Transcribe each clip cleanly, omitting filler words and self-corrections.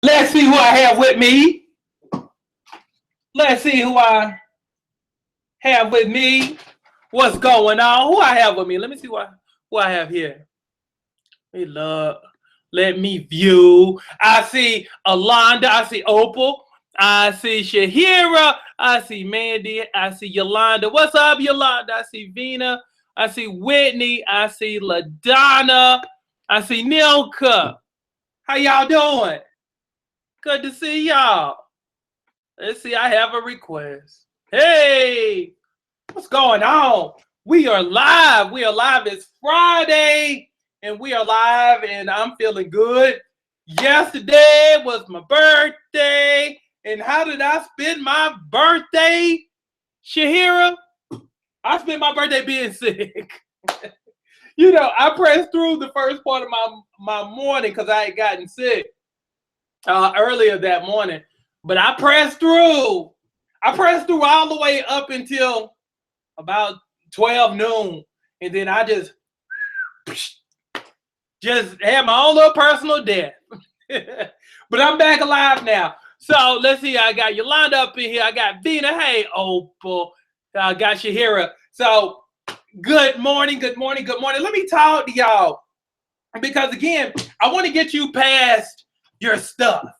Let's see who I have with me. Let's see who I have with me. What's going on? Who I have with me? Let me see who I have here. Hey, love. Let me view. I see Alonda. I see Opal. I see Shahira. I see Mandy. I see Yolanda. What's up, Yolanda? I see Vina. I see Whitney. I see LaDonna. I see Nilka. How y'all doing? Good to see y'all. Let's see. I have a request. Hey, what's going on? We are live. We are live. It's Friday. And we are live, and I'm feeling good. Yesterday was my birthday, and how did I spend my birthday, Shahira? I spent my birthday being sick. I pressed through the first part of my morning because I had gotten sick earlier that morning. But I pressed through. I pressed through all the way up until about 12 noon, and then I just had my own little personal death. But I'm back alive now. So let's see. I got Yolanda up in here. I got Vina. Hey, Opal. I got Shahira. So good morning, good morning, good morning. Let me talk to y'all. Because again, I want to get you past your stuff.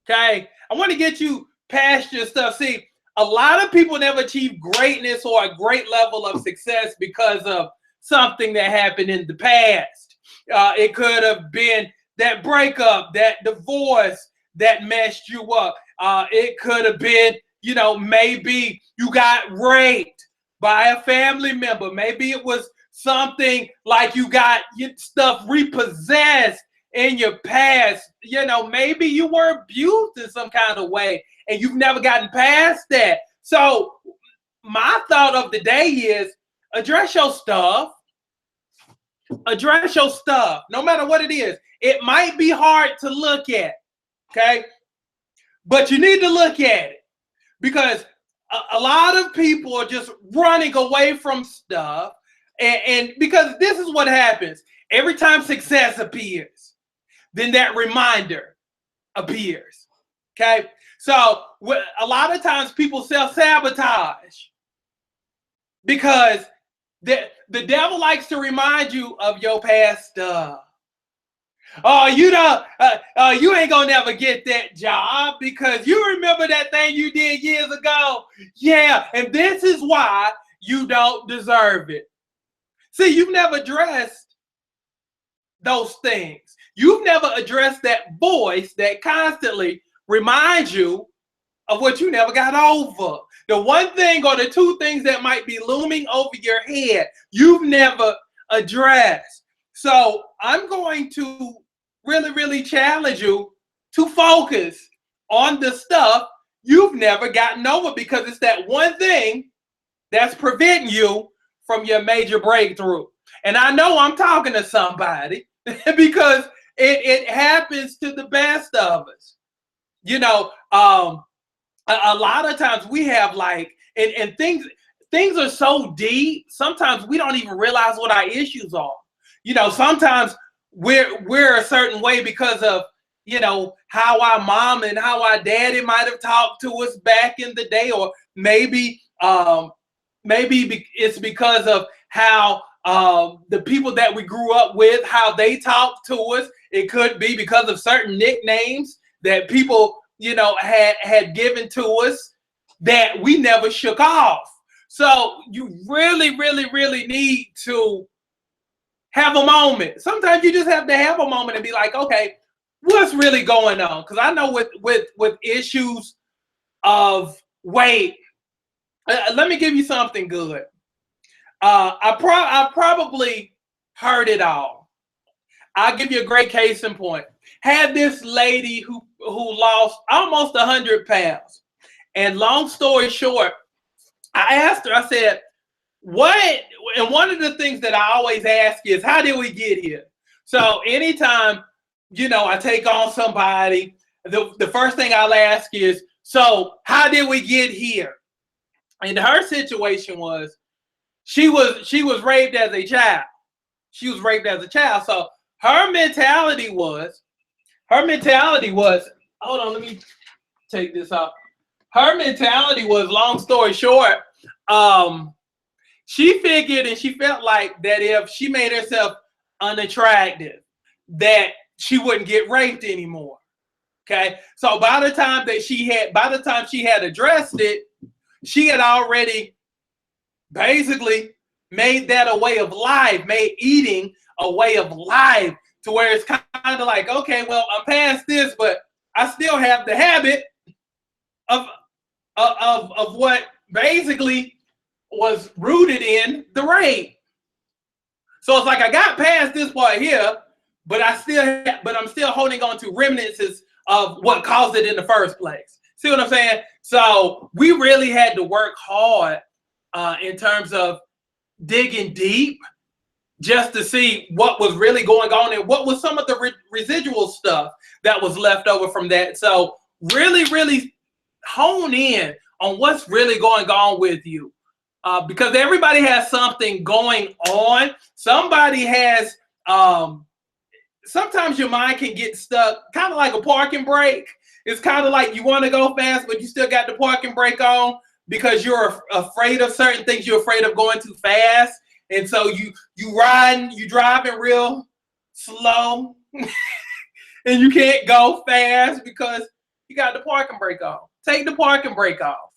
Okay? I want to get you past your stuff. See, a lot of people never achieve greatness or a great level of success because of something that happened in the past. It could have been that breakup, that divorce that messed you up. It could have been, maybe you got raped by a family member. Maybe it was something like you got stuff repossessed in your past. Maybe you were abused in some kind of way and you've never gotten past that. So my thought of the day is address your stuff. Address your stuff, no matter what it is. It might be hard to look at, okay? But you need to look at it because a lot of people are just running away from stuff. And because this is what happens. Every time success appears, then that reminder appears, okay? So a lot of times people self-sabotage because the devil likes to remind you of your past stuff. Oh, you ain't gonna never get that job because you remember that thing you did years ago. Yeah, and this is why you don't deserve it. See, you've never addressed those things. You've never addressed that voice that constantly reminds you of what you never got over. The one thing or the two things that might be looming over your head, you've never addressed. So I'm going to really, really challenge you to focus on the stuff you've never gotten over because it's that one thing that's preventing you from your major breakthrough. And I know I'm talking to somebody because it happens to the best of us. A lot of times we have and things are so deep. Sometimes we don't even realize what our issues are. Sometimes we're a certain way because of how our mom and how our daddy might have talked to us back in the day, or maybe it's because of how the people that we grew up with, how they talked to us. It could be because of certain nicknames that people had given to us that we never shook off. So you really, really, really need to have a moment. Sometimes you just have to have a moment and be like, okay, what's really going on? Because I know with issues of weight, let me give you something good. I probably heard it all. I'll give you a great case in point. Had this lady who lost almost 100 pounds. And long story short, I asked her, I said, what? And one of the things that I always ask is, how did we get here? So anytime, I take on somebody, the first thing I'll ask is, so how did we get here? And her situation was, she was raped as a child. She was raped as a child. So her mentality was, hold on, let me take this off. Her mentality was, long story short, she figured and she felt like that if she made herself unattractive, that she wouldn't get raped anymore. Okay, so by the time she had addressed it, she had already basically made that a way of life, made eating a way of life, to where it's kind of like, okay, well, I'm past this, but I still have the habit of what basically was rooted in the rape. So it's like I got past this part here, but I'm still holding on to remnants of what caused it in the first place. See what I'm saying? So we really had to work hard in terms of digging deep, just to see what was really going on and what was some of the residual stuff that was left over from that. So really, really hone in on what's really going on with you, because everybody has something going on. Somebody has, sometimes your mind can get stuck, kind of like a parking brake. It's kind of like you want to go fast, but you still got the parking brake on because you're afraid of certain things. You're afraid of going too fast. And so you driving real slow and you can't go fast because you got the parking brake on. Take the parking brake off.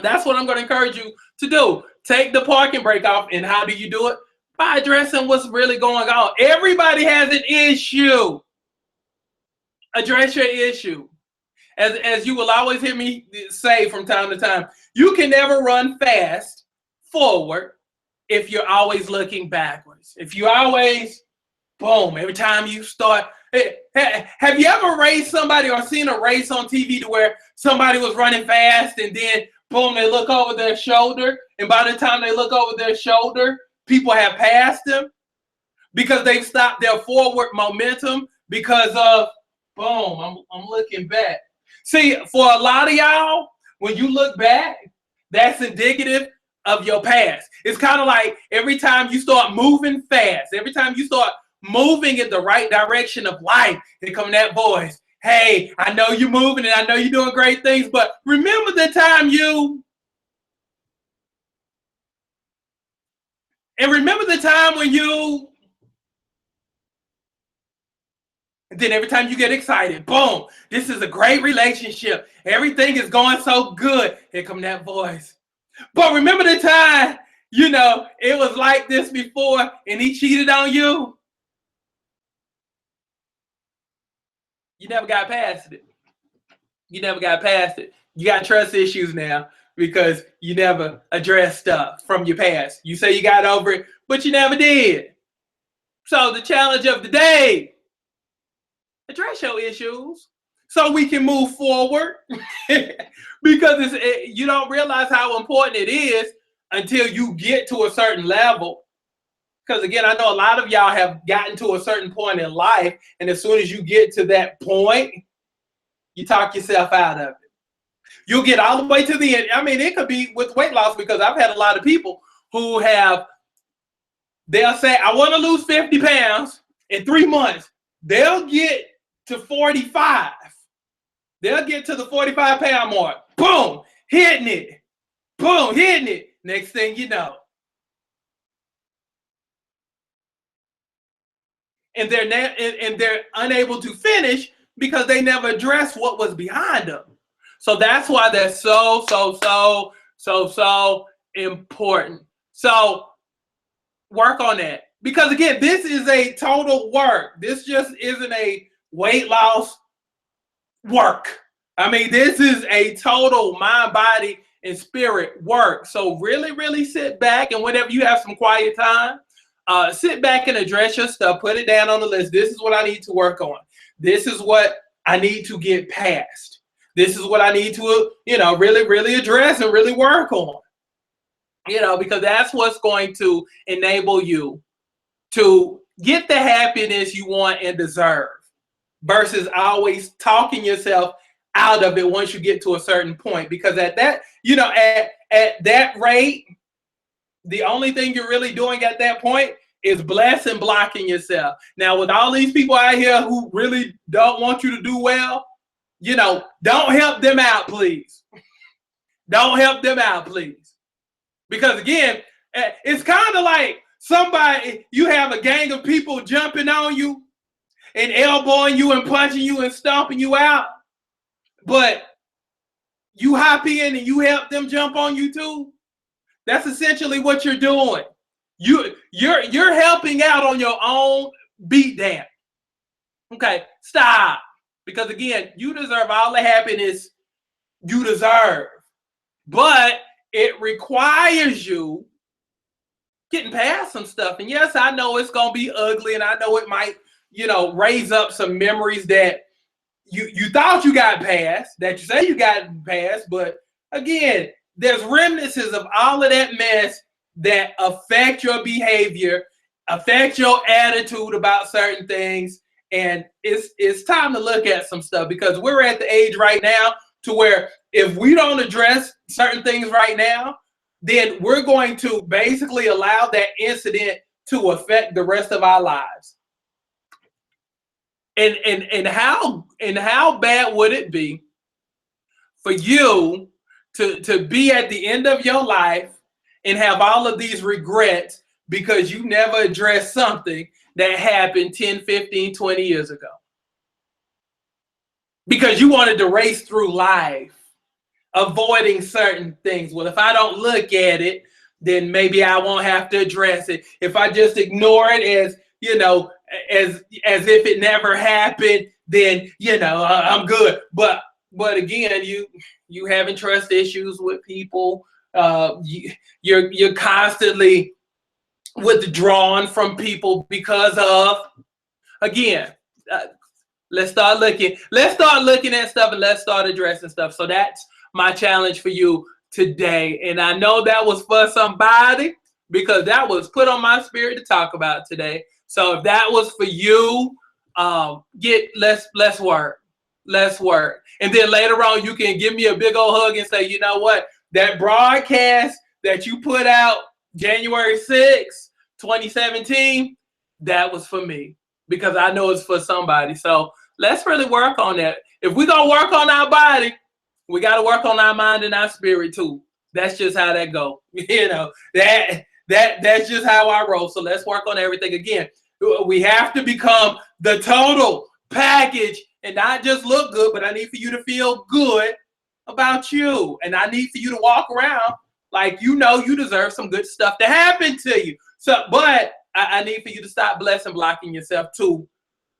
That's what I'm going to encourage you to do. Take the parking brake off. And how do you do it? By addressing what's really going on. Everybody has an issue. Address your issue. As you will always hear me say from time to time, you can never run fast forward if you're always looking backwards. If you always, boom, every time you start. Have you ever raced somebody or seen a race on TV to where somebody was running fast and then, boom, they look over their shoulder, and by the time they look over their shoulder, people have passed them because they've stopped their forward momentum because of, boom, I'm looking back. See, for a lot of y'all, when you look back, that's indicative of your past. It's kind of like every time you start moving fast, every time you start moving in the right direction of life, here come that voice. Hey, I know you're moving and I know you're doing great things, but remember the time remember the time when and then every time you get excited, boom, this is a great relationship. Everything is going so good. Here come that voice. But remember the time, it was like this before and he cheated on you? You never got past it. You never got past it. You got trust issues now because you never addressed stuff from your past. You say you got over it, but you never did. So the challenge of the day, address your issues so we can move forward because you don't realize how important it is until you get to a certain level. Because again, I know a lot of y'all have gotten to a certain point in life, and as soon as you get to that point, you talk yourself out of it. You'll get all the way to the end. I mean, it could be with weight loss, because I've had a lot of people who they'll say, I want to lose 50 pounds in 3 months. They'll get to 45. They'll get to the 45-pound mark. Boom, hitting it. Boom, hitting it. Next thing you know. And they're unable to finish because they never addressed what was behind them. So that's why that's so important. So work on that. Because again, this is a total work. This just isn't a weight loss work. I mean, this is a total mind, body, and spirit work. So really, really sit back, and whenever you have some quiet time, sit back and address your stuff. Put it down on the list. This is what I need to work on. This is what I need to get past. This is what I need to, really, really address and really work on. Because that's what's going to enable you to get the happiness you want and deserve, versus always talking yourself out of it once you get to a certain point. Because at that, at that rate, the only thing you're really doing at that point is blessing, blocking yourself. Now, with all these people out here who really don't want you to do well, don't help them out, please. Don't help them out, please. Because again, it's kind of like you have a gang of people jumping on you and elbowing you and punching you and stomping you out, but you hop in and you help them jump on you too. That's essentially what you're doing. You're helping out on your own beatdown. Okay, stop. Because again, you deserve all the happiness you deserve. But it requires you getting past some stuff. And yes, I know it's going to be ugly, and I know it might, raise up some memories that you thought you got past, that you say you got past. But again, there's remnants of all of that mess that affect your behavior, affect your attitude about certain things. And it's time to look at some stuff, because we're at the age right now to where if we don't address certain things right now, then we're going to basically allow that incident to affect the rest of our lives. And how bad would it be for you to be at the end of your life and have all of these regrets because you never addressed something that happened 10, 15, 20 years ago? Because you wanted to race through life, avoiding certain things. Well, if I don't look at it, then maybe I won't have to address it. If I just ignore it as if it never happened, then I'm good. But again, you having trust issues with people. You're constantly withdrawn from people because of, again, let's start looking at stuff, and let's start addressing stuff. So that's my challenge for you today. And I know that was for somebody, because that was put on my spirit to talk about today. So if that was for you, let's work. And then later on, you can give me a big old hug and say, you know what, that broadcast that you put out January 6th, 2017, that was for me, because I know it's for somebody. So let's really work on that. If we're going to work on our body, we got to work on our mind and our spirit too. That's just how that go. That's just how I roll. So let's work on everything. Again, we have to become the total package and not just look good, but I need for you to feel good about you. And I need for you to walk around like you deserve some good stuff to happen to you. So, but I need for you to stop blessing blocking yourself too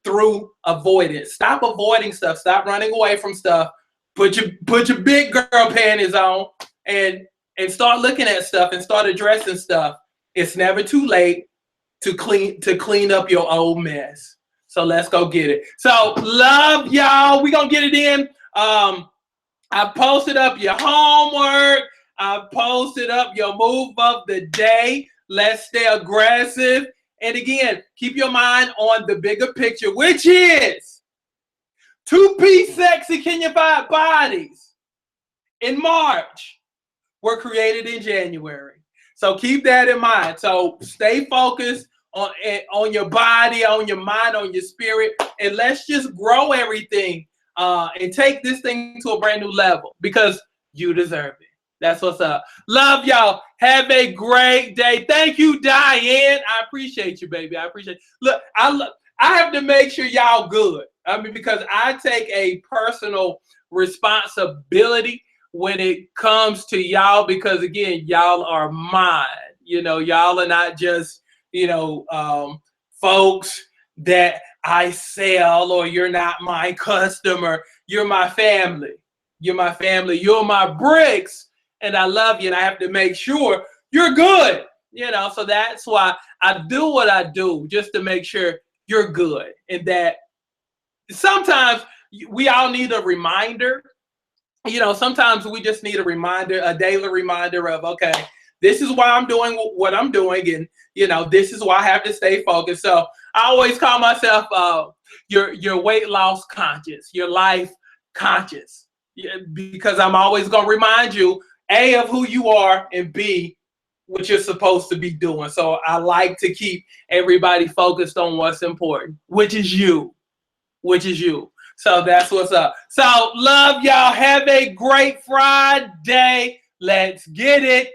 through avoidance. Stop avoiding stuff. Stop running away from stuff. Put your big girl panties on and start looking at stuff and start addressing stuff. It's never too late to clean up your old mess. So let's go get it. So love y'all. We're gonna get it in. I posted up your homework. I posted up your move of the day. Let's stay aggressive. And again, keep your mind on the bigger picture, which is 2-piece sexy Kenyafied bodies in March were created in January. So keep that in mind. So stay focused on your body, on your mind, on your spirit, and let's just grow everything and take this thing to a brand new level, because you deserve it. That's what's up. Love y'all. Have a great day. Thank you, Diane. I appreciate you, baby. I appreciate it. Look, I have to make sure y'all good. I mean, because I take a personal responsibility when it comes to y'all, because again, y'all are mine. Y'all are not just, folks that I sell, or you're not my customer. You're my family. You're my family. You're my bricks. And I love you, and I have to make sure you're good. So that's why I do what I do, just to make sure you're good. And that sometimes we all need a reminder. Sometimes we just need a reminder, a daily reminder of, okay, this is why I'm doing what I'm doing. And, this is why I have to stay focused. So I always call myself your weight loss conscious, your life conscious, because I'm always going to remind you, A, of who you are, and B, what you're supposed to be doing. So I like to keep everybody focused on what's important, which is you. So that's what's up. So love y'all. Have a great Friday. Let's get it.